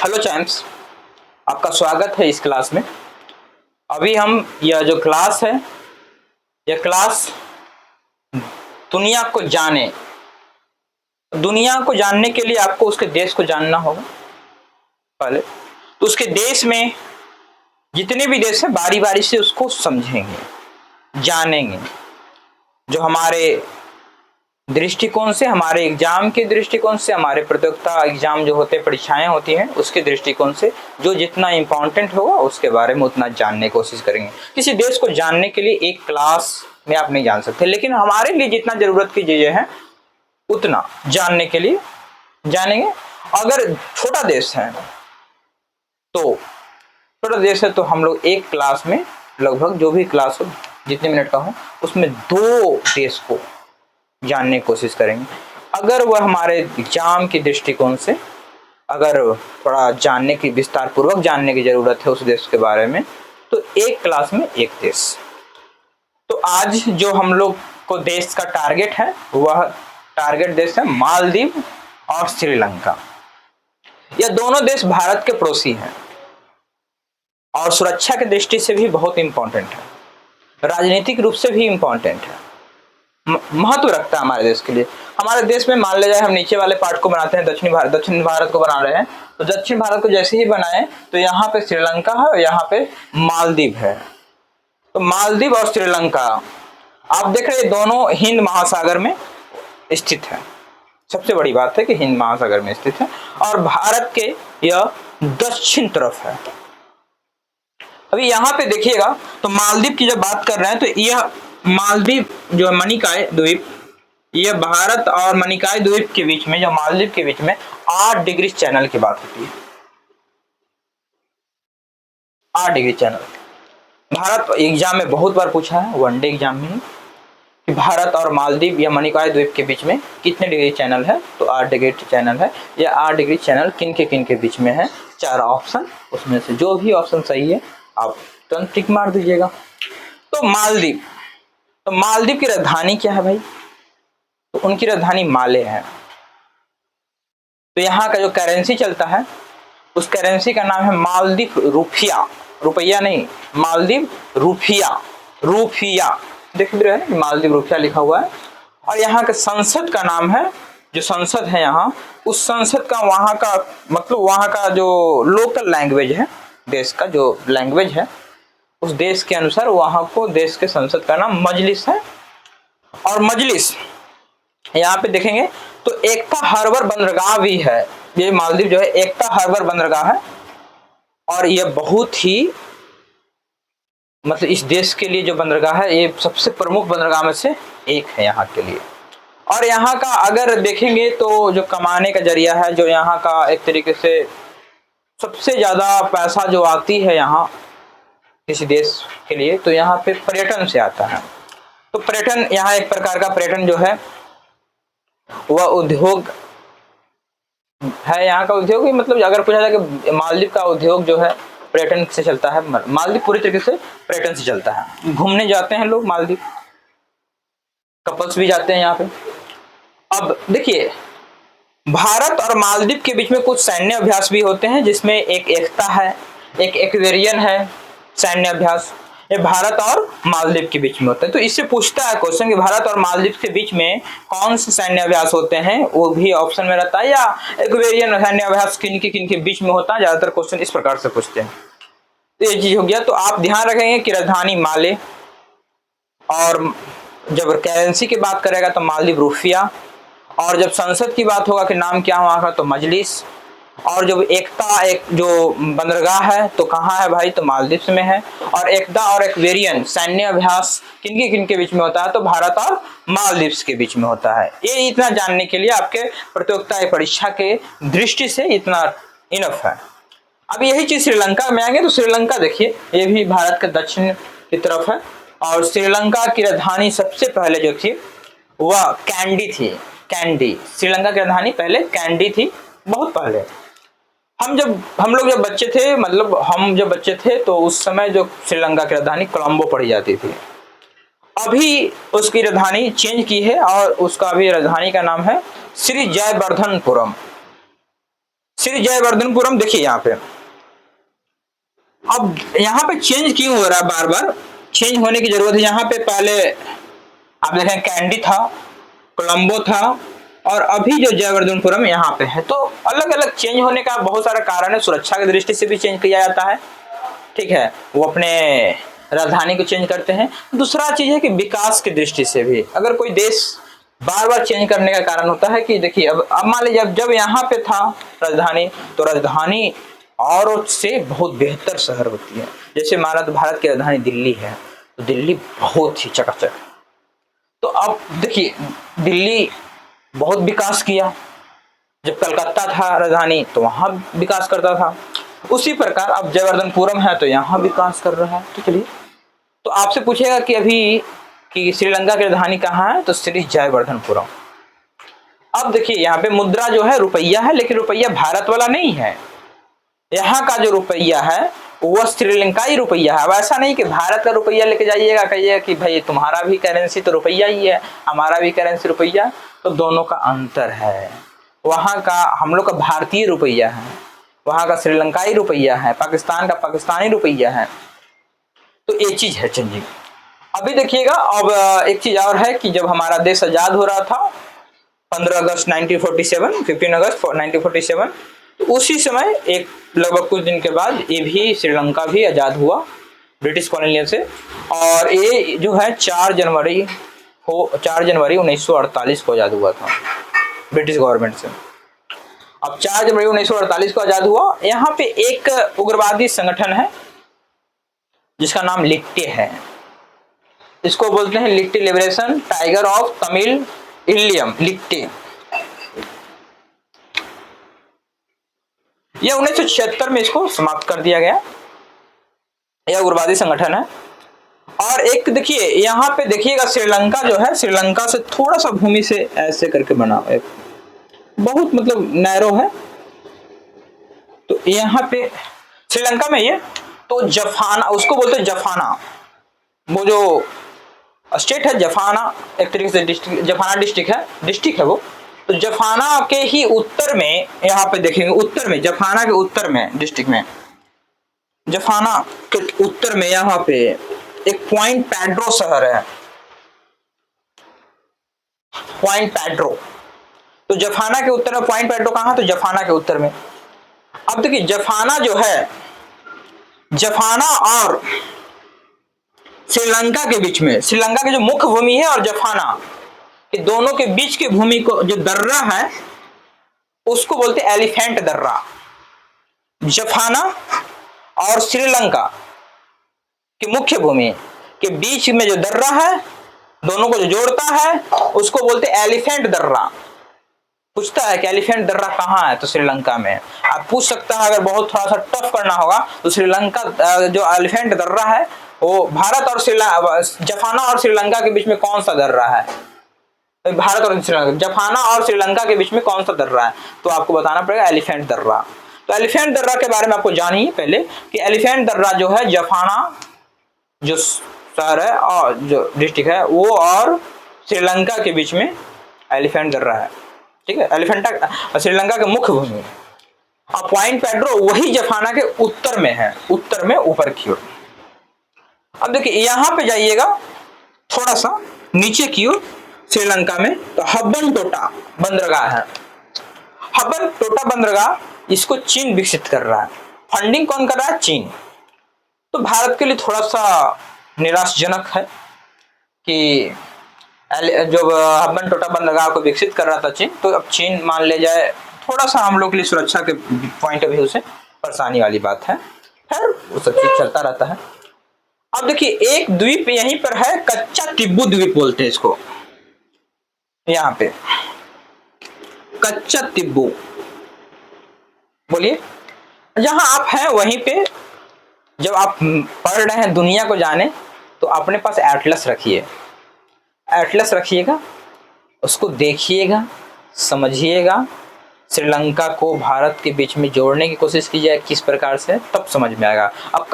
Hello champs, आपका स्वागत है इस क्लास में। अभी हम यह जो क्लास है, यह क्लास दुनिया को जानने के लिए आपको उसके देश को जानना होगा पहले। तो उसके देश में जितने भी देश हैं बारी बारी से उसको समझेंगे, जानेंगे। जो हमारे दृष्टिकोण से, हमारे एग्जाम के दृष्टिकोण से, हमारे प्रतियोगिता एग्जाम जो होते हैं, परीक्षाएं होती हैं, उसके दृष्टिकोण से जो जितना इंपॉर्टेंट होगा उसके बारे में उतना जानने की कोशिश करेंगे। किसी देश को जानने के लिए एक क्लास में आप नहीं जान सकते, लेकिन हमारे लिए जितना जरूरत की चीजें हैं उतना जानने के लिए जानेंगे। अगर छोटा देश है तो हम लोग एक क्लास में लगभग जो भी क्लास हो, जितने मिनट का हो, उसमें 2 देश को जानने की कोशिश करेंगे। अगर वह हमारे एग्जाम के दृष्टिकोण से अगर थोड़ा जानने की, विस्तार पूर्वक जानने की जरूरत है उस देश के बारे में, तो एक क्लास में एक देश। तो आज जो हम लोग को देश का टारगेट है, वह टारगेट देश है मालदीव और श्रीलंका। यह दोनों देश भारत के पड़ोसी हैं और सुरक्षा की दृष्टि से भी बहुत इंपॉर्टेंट है, राजनीतिक रूप से भी इंपॉर्टेंट है, महत्व रखता है हमारे देश के लिए। हमारे देश में मान लिया जाए हम नीचे वाले पार्ट को बनाते हैं, दक्षिण भारत को बना रहे हैं, तो दक्षिण भारत को जैसे ही बनाए तो यहाँ पे श्रीलंका है और यहाँ पे मालदीव है। तो मालदीव और श्रीलंका आप देख रहे हैं दोनों हिंद महासागर में स्थित है। सबसे बड़ी बात है कि हिंद महासागर में स्थित है और भारत के यह दक्षिण तरफ है। अभी यहाँ पे देखिएगा तो मालदीव की जब बात कर रहे हैं तो यह मालदीव जो मणिकाय द्वीप, यह भारत और मणिकाय द्वीप के बीच में, जो मालदीव के बीच में 8 डिग्री चैनल की बात होती है। 8 डिग्री चैनल भारत एग्जाम में बहुत बार पूछा है, वनडे एग्जाम में, कि भारत और मालदीव या मणिकाय द्वीप के बीच में कितने डिग्री चैनल है, तो 8 डिग्री चैनल है। यह 8 डिग्री चैनल किन के बीच में है? 4 ऑप्शन, उसमें से जो भी ऑप्शन सही है आप तुरंत टिक मार दीजिएगा। तो मालदीव की राजधानी क्या है भाई? तो उनकी राजधानी माले है। तो यहाँ का जो करेंसी चलता है उस करेंसी का नाम है मालदीव रुपया, रुपया नहीं, मालदीव रुपया देख भी रहे हैं, मालदीव रुपया लिखा हुआ है। और यहाँ के संसद का नाम है, जो संसद है यहाँ, उस संसद का वहाँ का मतलब वहाँ का जो लोकल लैंग्वेज है, देश का जो लैंग्वेज है उस देश के अनुसार वहां को देश के संसद का नाम मजलिस है। और मजलिस यहाँ पे देखेंगे तो एकता हार्बर बंदरगाह भी है। ये मालदीव जो है एकता हार्बर बंदरगाह है और यह बहुत ही मतलब इस देश के लिए जो बंदरगाह है ये सबसे प्रमुख बंदरगाह में से एक है यहाँ के लिए। और यहाँ का अगर देखेंगे तो जो कमाने का जरिया है, जो यहाँ का एक तरीके से सबसे ज्यादा पैसा जो आती है यहाँ किसी देश के लिए, तो यहाँ पे पर्यटन से आता है। तो पर्यटन यहाँ एक प्रकार का पर्यटन जो है वह उद्योग है। यहाँ का उद्योग ही मतलब अगर पूछा जाए कि मालदीव का उद्योग जो है पर्यटन से चलता है, मालदीव पूरी तरीके से पर्यटन से चलता है। घूमने जाते हैं लोग मालदीव, कपल्स भी जाते हैं यहाँ पे। अब देखिए भारत और मालदीव के बीच में कुछ सैन्य अभ्यास भी होते हैं, जिसमें एक एकता है, एक एक्वेरियन है सैन्य अभ्यास। ये भारत और मालदीव के बीच में होता है। तो इससे पूछता है क्वेश्चन कि भारत और मालदीव के बीच में कौन से सैन्य अभ्यास होते हैं, वो भी ऑप्शन में रहता है, या एक्वेरियन सैन्य अभ्यास किन के बीच में होता है। ज्यादातर क्वेश्चन इस प्रकार से पूछते हैं। तो ये चीज हो गया। तो आप ध्यान रखेंगे कि राजधानी माले, और जब करेंसी की बात करेगा तो मालदीव रुपया, और जब संसद की बात होगा कि नाम क्या वहां का, तो मजलिस। और जब एकता एक जो बंदरगाह है तो कहाँ है भाई, तो मालदीव में है। और एकता और एक्वेरियन सैन्य अभ्यास किन के बीच में होता है, तो भारत और मालदीव के बीच में होता है। ये इतना जानने के लिए आपके प्रतियोगिता परीक्षा के दृष्टि से इतना इनफ है। अब यही चीज श्रीलंका में आएंगे तो श्रीलंका देखिए ये भी भारत के दक्षिण की तरफ है। और श्रीलंका की राजधानी सबसे पहले जो थी वह कैंडी थी। कैंडी, श्रीलंका की राजधानी पहले कैंडी थी, बहुत पहले। हम लोग जब बच्चे थे, मतलब हम जब बच्चे थे तो उस समय जो श्रीलंका की राजधानी कोलंबो पढ़ी जाती थी। अभी उसकी राजधानी चेंज की है और उसका अभी राजधानी का नाम है श्री जयवर्धनपुरम। श्री जयवर्धनपुरम। देखिए यहाँ पे, अब यहाँ पे चेंज क्यों हो रहा है, बार बार चेंज होने की जरूरत है। यहाँ पे पहले आप देखें कैंडी था, कोलंबो था, और अभी जो जयवर्धनपुरम यहाँ पे है। तो अलग अलग चेंज होने का बहुत सारा कारण है। सुरक्षा की दृष्टि से भी चेंज किया जाता है, ठीक है, वो अपने राजधानी को चेंज करते हैं। दूसरा चीज है कि विकास की दृष्टि से भी अगर कोई देश बार बार चेंज करने का कारण होता है कि देखिए अब मान लीजिए जब यहाँ पे था राजधानी, तो राजधानी और से बहुत बेहतर शहर होती है। जैसे माना तो भारत की राजधानी दिल्ली है, तो दिल्ली बहुत ही चकाचक। तो अब देखिए दिल्ली बहुत विकास किया। जब कलकत्ता था राजधानी तो वहां विकास करता था। उसी प्रकार अब जयवर्धनपुरम है तो यहाँ विकास कर रहा है। तो चलिए, तो आपसे पूछेगा कि अभी कि श्रीलंका की राजधानी कहाँ है, तो श्री जयवर्धनपुरम। अब देखिए यहाँ पे मुद्रा जो है रुपया है, लेकिन रुपया भारत वाला नहीं है। यहाँ का जो रुपया है वह श्रीलंकाई रुपया है। अब ऐसा नहीं कि भारत का रुपया लेके जाइएगा, कहिएगा कि भाई तुम्हारा भी करेंसी तो रुपया ही है, हमारा भी करेंसी रुपया, तो दोनों का अंतर है। वहाँ का हम लोग का भारतीय रुपया है, वहाँ का श्रीलंकाई रुपया है, पाकिस्तान का पाकिस्तानी रुपया है। तो एक चीज है चेंजिंग। अभी देखिएगा, अब एक चीज और है कि जब हमारा देश आजाद हो रहा था 15 अगस्त 1947, 15 अगस्त 1947, तो उसी समय एक लगभग कुछ दिन के बाद ये भी श्रीलंका भी आजाद हुआ ब्रिटिश कॉलोनियल से। और ये जो है 4 जनवरी 1948 को आजाद हुआ था ब्रिटिश गवर्नमेंट से। अब 4 जनवरी 1948 को आजाद हुआ। यहाँ पे एक उग्रवादी संगठन है जिसका नाम लिट्टे है। इसको बोलते हैं लिट्टे लिबरेशन टाइगर ऑफ तमिल इल्लियम, लिट्टे। यह 1976 में इसको समाप्त कर दिया गया। यह उग्रवादी संगठन है। और एक देखिए यहाँ पे देखिएगा श्रीलंका जो है, श्रीलंका से थोड़ा सा भूमि से ऐसे करके बना है, बहुत मतलब नैरो है। तो यहाँ पे श्रीलंका में ये तो जफाना, उसको बोलते हैं जफाना, वो जो स्टेट है जफाना, एक तरीके से डिस्ट्रिक्ट, जफाना डिस्ट्रिक्ट है वो। तो जफाना के ही उत्तर में यहाँ पे देखेंगे, उत्तर में जफाना के उत्तर में डिस्ट्रिक्ट में, जफाना के उत्तर में यहाँ पे एक पॉइंट पेड्रो शहर है, पॉइंट पेड्रो। तो जफाना के उत्तर में पॉइंट पेड्रो कहाँ, तो जफाना के उत्तर में। अब देखिए जफाना जो है, जफाना और श्रीलंका के बीच में, श्रीलंका की जो मुख्य भूमि है और जफाना के दोनों के बीच की भूमि को जो दर्रा है उसको बोलते हैं एलिफेंट दर्रा। जफाना और श्रीलंका की मुख्य भूमि के बीच में जो दर्रा है, दोनों को जो जोड़ता है, उसको बोलते हैं एलिफेंट दर्रा। पूछता है कि एलिफेंट दर्रा कहाँ है, तो श्रीलंका में। आप पूछ सकता है अगर बहुत थोड़ा सा टफ करना होगा तो श्रीलंका जो एलिफेंट दर्रा है वो भारत और जफाना और श्रीलंका के बीच में कौन सा दर्रा है, भारत और श्रीलंका, जफाना और श्रीलंका के बीच में कौन सा दर्रा है, तो आपको बताना पड़ेगा एलिफेंट दर्रा। तो एलिफेंट दर्रा के बारे में आपको जानिए पहले कि एलिफेंट दर्रा जो है जफाना जो शहर है और जो डिस्ट्रिक्ट है वो और श्रीलंका के बीच में एलिफेंट दर्रा है, ठीक है। एलिफेंटा श्रीलंका के मुख्य भूमि। अब पॉइंट पेड्रो वही जफाना के उत्तर में है, उत्तर में ऊपर की ओर। अब देखिए यहाँ पे जाइएगा थोड़ा सा नीचे की ओर श्रीलंका में, तो हब्बन-टोटा बंदरगाह है। हब्बन-टोटा बंदरगाह इसको चीन विकसित कर रहा है। फंडिंग कौन कर रहा है, चीन। तो भारत के लिए थोड़ा सा निराशजनक है कि जो हब्बन-टोटा बंदरगाह को विकसित कर रहा था चीन, तो अब चीन मान ले जाए, थोड़ा सा हम लोग के लिए सुरक्षा के पॉइंट ऑफ व्यू से परेशानी वाली बात है। खैर वो सब चीज चलता रहता है। अब देखिए एक द्वीप यहीं पर है, कच्चा तिब्बू द्वीप बोलते हैं इसको। यहाँ पे कच्चा तिब्बू, बोलिए जहां आप हैं वहीं पे जब आप पढ़ रहे हैं दुनिया को जाने, तो अपने पास एटलस रखिए, एटलस रखिएगा, उसको देखिएगा, समझिएगा। श्रीलंका को भारत के बीच में जोड़ने की कोशिश की जाए किस प्रकार से, तब समझ में आएगा। अब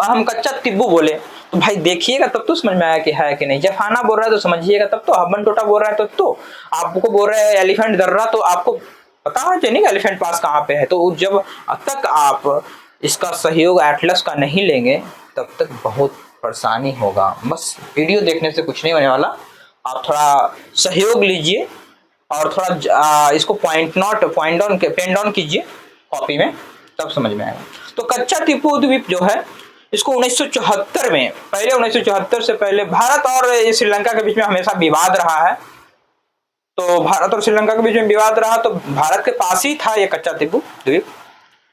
हम कच्चा तिब्बू बोले तो भाई देखिएगा तब तो समझ में आया कि है कि नहीं। जफाना बोल रहा है तो समझिएगा तब तो, हब्बन-टोटा बोल रहा है तो आपको बोल रहे हैं एलिफेंट दर्रा, तो आपको पता होना चाहिए नहीं एलिफेंट पास कहाँ पे है। तो जब तक आप इसका सहयोग एटलस का नहीं लेंगे तब तक बहुत परेशानी होगा। बस वीडियो देखने से कुछ नहीं होने वाला, आप थोड़ा सहयोग लीजिए और थोड़ा इसको पॉइंट डाउन पेन डाउन कीजिए कॉपी में, तब समझ में आएगा। तो कच्चा टीपू द्वीप जो है इसको 1974 में, पहले 1974 से पहले भारत और श्रीलंका के बीच में हमेशा विवाद रहा है। तो भारत और श्रीलंका के बीच में विवाद रहा, तो भारत के पास ही था ये कच्चा टीपू द्वीप,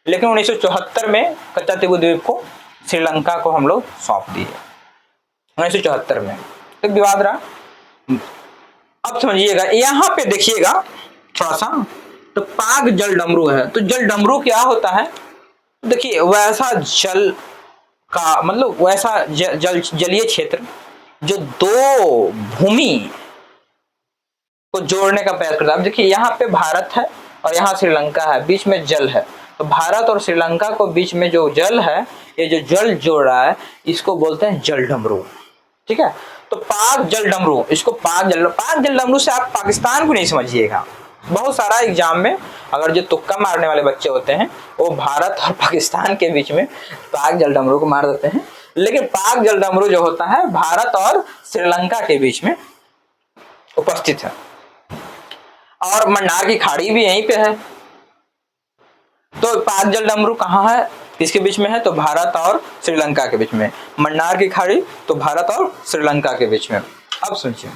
लेकिन 1974 में कच्चा टीपू द्वीप को श्रीलंका को हम लोग सौंप दिए 1974 में, तो विवाद रहा। अब समझिएगा यहाँ पे देखिएगा थोड़ा सा, तो पाक जल डमरू है। तो जल डमरू क्या होता है, देखिए वैसा जल का मतलब वैसा जलीय क्षेत्र जो दो भूमि को जोड़ने का प्रयास करता है। अब देखिए यहाँ पे भारत है और यहाँ श्रीलंका है, बीच में जल है। तो भारत और श्रीलंका को बीच में जो जल है, ये जो जल जोड़ रहा है इसको बोलते हैं जल डमरू, ठीक है। तो पाक जल डमरू, इसको पाक जल डमरू से आप पाकिस्तान को नहीं समझिएगा। बहुत सारा एग्जाम में अगर जो तुक्का मारने वाले बच्चे होते हैं वो भारत और पाकिस्तान के बीच में पाक जल डमरू को मार देते हैं, लेकिन पाक जल डमरू जो होता है भारत और श्रीलंका के बीच में उपस्थित है। और मन्नार की खाड़ी भी यहीं पे है। तो पाक जल डमरू कहाँ है, किसके बीच में है, तो भारत और श्रीलंका के बीच में। मन्नार की खाड़ी तो भारत और श्रीलंका के बीच में। अब सुनिए,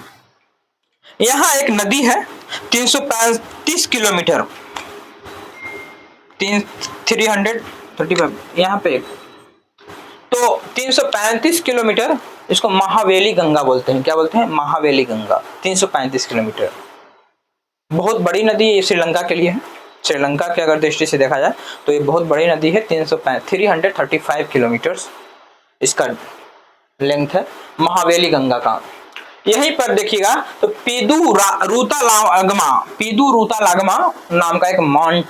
यहाँ एक नदी है 335 किलोमीटर, 335 यहाँ पे, तो 335 किलोमीटर, इसको महावेली गंगा बोलते हैं। क्या बोलते हैं, महावेली गंगा। 335 किलोमीटर बहुत बड़ी नदी है, श्रीलंका के लिए है। श्रीलंका के अगर दृष्टि से देखा जाए तो ये बहुत बड़ी नदी है। 335 किलोमीटर इसका लेंथ है महावेली गंगा का। यहीं पर देखिएगा तो पीदू रूता लागमा नाम का एक माउंट,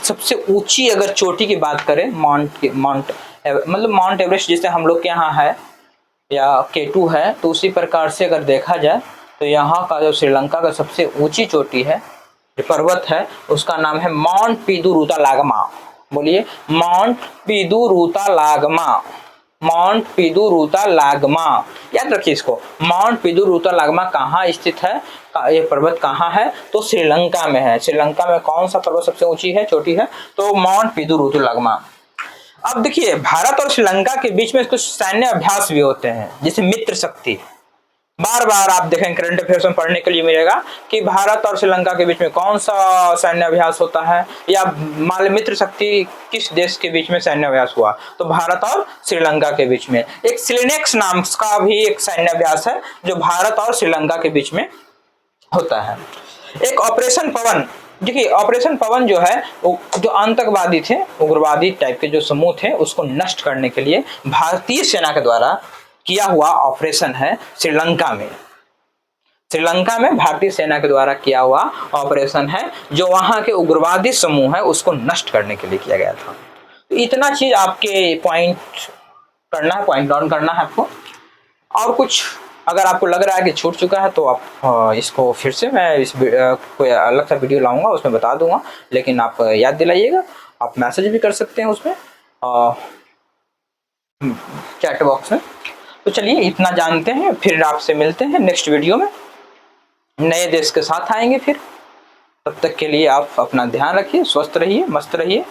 सबसे ऊंची अगर चोटी की बात करें, माउंट एवरेस्ट जैसे हम लोग के यहाँ है या K2 है, तो उसी प्रकार से अगर देखा जाए तो यहाँ का जो श्रीलंका का सबसे ऊंची चोटी है, जो पर्वत है, उसका नाम है माउंट पीदू रूता लागमा। बोलिए, माउंट पीदू रूता लागमा, माउंट पीदू रूता लागमा। याद रखिए इसको, माउंट पीदू रूता लागमा कहाँ स्थित है, ये पर्वत कहाँ है, तो श्रीलंका में है। श्रीलंका में कौन सा पर्वत सबसे ऊंची है, चोटी है, तो माउंट पीदू रूता लागमा। अब देखिए भारत और श्रीलंका के बीच में कुछ सैन्य अभ्यास भी होते हैं, जैसे मित्र शक्ति। बार बार आप देखें करंट अफेयर्स में पढ़ने के लिए मिलेगा कि भारत और श्रीलंका के बीच में कौन सा सैन्य अभ्यास होता है, या मान मित्र शक्ति किस देश के बीच में सैन्य अभ्यास हुआ, तो भारत और श्रीलंका के बीच में। एक सिलेनेक्स नाम का भी एक सैन्य अभ्यास है जो भारत और श्रीलंका के बीच में होता है। एक ऑपरेशन पवन, देखिए ऑपरेशन पवन जो है जो आतंकवादी थे, उग्रवादी टाइप के जो समूह थे, उसको नष्ट करने के लिए भारतीय सेना के द्वारा किया हुआ ऑपरेशन है श्रीलंका में। श्रीलंका में भारतीय सेना के द्वारा किया हुआ ऑपरेशन है जो वहां के उग्रवादी समूह है उसको नष्ट करने के लिए किया गया था। तो इतना चीज आपके पॉइंट डाउन करना है आपको। और कुछ अगर आपको लग रहा है कि छूट चुका है तो आप इसको फिर से मैं कोई अलग सा वीडियो लाऊंगा, उसमें बता दूंगा, लेकिन आप याद दिलाइएगा। आप मैसेज भी कर सकते हैं उसमें चैट बॉक्स में। तो चलिए इतना जानते हैं, फिर आपसे मिलते हैं नेक्स्ट वीडियो में, नए देश के साथ आएंगे फिर। तब तक के लिए आप अपना ध्यान रखिए, स्वस्थ रहिए, मस्त रहिए।